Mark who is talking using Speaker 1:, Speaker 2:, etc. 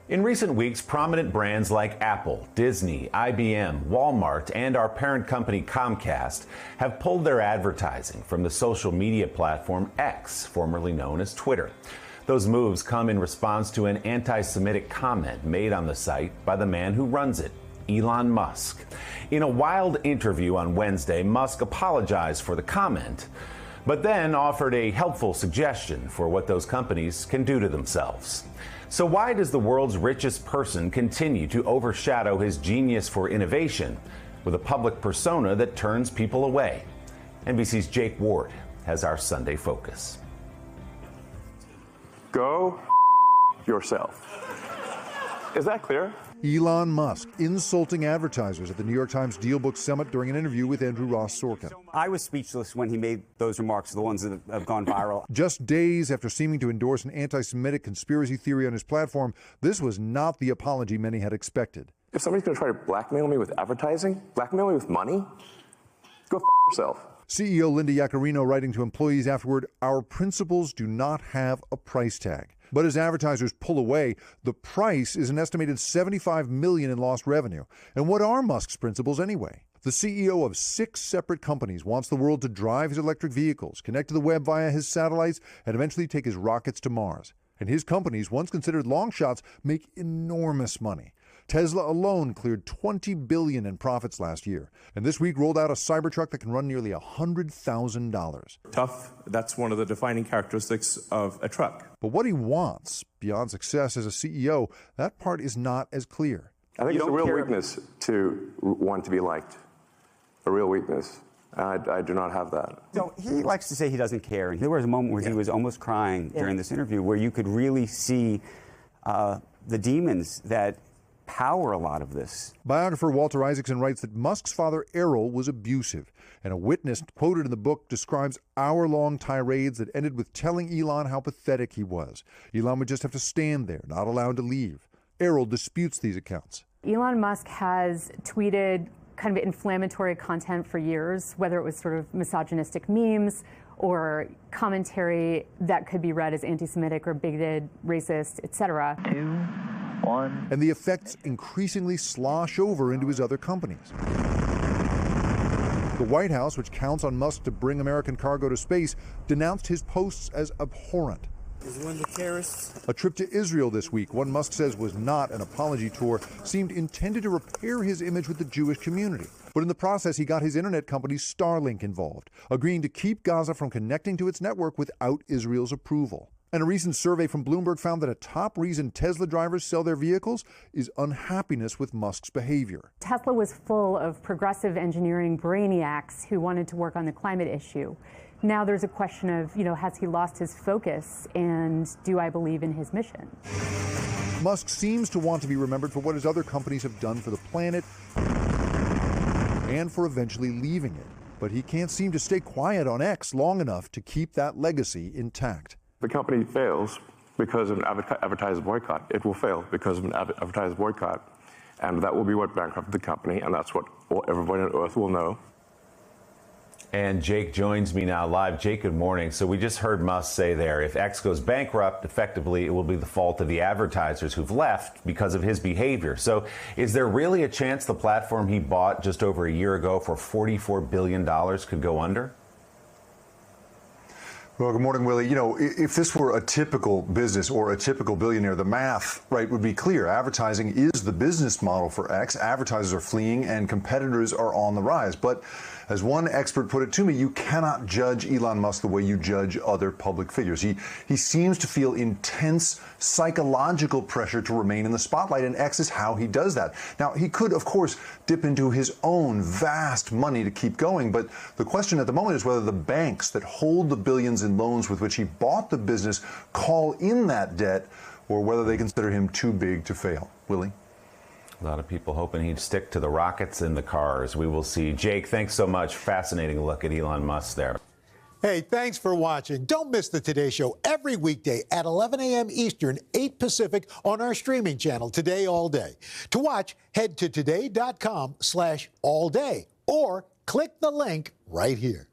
Speaker 1: In recent weeks, prominent brands like Apple, Disney, IBM, Walmart, and our parent company Comcast have pulled their advertising from the social media platform X, formerly known as Twitter. Those moves come in response to an anti-Semitic comment made on the site by the man who runs it, Elon Musk. In a wild interview on Wednesday, Musk apologized for the comment, but then offered a helpful suggestion for what those companies can do to themselves. So why does the world's richest person continue to overshadow his genius for innovation with a public persona that turns people away? NBC's Jake Ward has our Sunday focus.
Speaker 2: Go yourself. Is that clear?
Speaker 3: Elon Musk insulting advertisers at the New York Times DealBook Summit during an interview with Andrew Ross Sorkin.
Speaker 4: I was speechless when he made those remarks, the ones that have gone viral.
Speaker 3: Just days after seeming to endorse an anti-Semitic conspiracy theory on his platform, this was not the apology many had expected.
Speaker 2: If somebody's going to try to blackmail me with advertising, blackmail me with money, go yourself.
Speaker 3: CEO Linda Yaccarino writing to employees afterward, "Our principles do not have a price tag." But as advertisers pull away, the price is an estimated $75 million in lost revenue. And what are Musk's principles anyway? The CEO of 6 separate companies wants the world to drive his electric vehicles, connect to the web via his satellites, and eventually take his rockets to Mars. And his companies, once considered long shots, make enormous money. Tesla alone cleared $20 billion in profits last year, and this week rolled out a Cybertruck that can run nearly $100,000.
Speaker 5: Tough, that's one of the defining characteristics of a truck.
Speaker 3: But what he wants, beyond success as a CEO, that part is not as clear.
Speaker 2: I think it's a real weakness to want to be liked. A real weakness. I do not have that.
Speaker 4: So he likes to say he doesn't care, and there was a moment where he was almost crying during this interview where you could really see the demons that power a lot of this.
Speaker 3: Biographer Walter Isaacson writes that Musk's father, Errol, was abusive, and a witness quoted in the book describes hour-long tirades that ended with telling Elon how pathetic he was. Elon would just have to stand there, not allowed to leave. Errol disputes these accounts.
Speaker 6: Elon Musk has tweeted kind of inflammatory content for years, whether it was sort of misogynistic memes or commentary that could be read as anti-Semitic or bigoted, racist, etc.
Speaker 3: And the effects increasingly slosh over into his other companies. The White House, which counts on Musk to bring American cargo to space, denounced his posts as abhorrent. A trip to Israel this week, one Musk says was not an apology tour, seemed intended to repair his image with the Jewish community. But in the process, he got his internet company Starlink involved, agreeing to keep Gaza from connecting to its network without Israel's approval. And a recent survey from Bloomberg found that a top reason Tesla drivers sell their vehicles is unhappiness with Musk's behavior.
Speaker 6: Tesla was full of progressive engineering brainiacs who wanted to work on the climate issue. Now there's a question of, has he lost his focus, and do I believe in his mission?
Speaker 3: Musk seems to want to be remembered for what his other companies have done for the planet and for eventually leaving it. But he can't seem to stay quiet on X long enough to keep that legacy intact.
Speaker 2: The company fails because of an advertiser boycott. It will fail because of an advertiser boycott. And that will be what bankrupted the company, and that's what everybody on Earth will know.
Speaker 1: And Jake joins me now live. Jake, good morning. So we just heard Musk say there, if X goes bankrupt, effectively it will be the fault of the advertisers who've left because of his behavior. So is there really a chance the platform he bought just over a year ago for $44 billion could go under?
Speaker 7: Well, good morning, Willie. If this were a typical business or a typical billionaire, the math, right, would be clear. Advertising is the business model for X. Advertisers are fleeing and competitors are on the rise. But as one expert put it to me, you cannot judge Elon Musk the way you judge other public figures. He seems to feel intense psychological pressure to remain in the spotlight, and X is how he does that. Now, he could, of course, dip into his own vast money to keep going, but the question at the moment is whether the banks that hold the billions in loans with which he bought the business call in that debt, or whether they consider him too big to fail. Willie?
Speaker 1: A lot of people hoping he'd stick to the rockets and the cars. We will see. Jake, thanks so much. Fascinating look at Elon Musk there.
Speaker 8: Hey, thanks for watching. Don't miss the Today Show every weekday at 11 a.m. Eastern, 8 Pacific on our streaming channel, Today All Day. To watch, head to today.com/allday or click the link right here.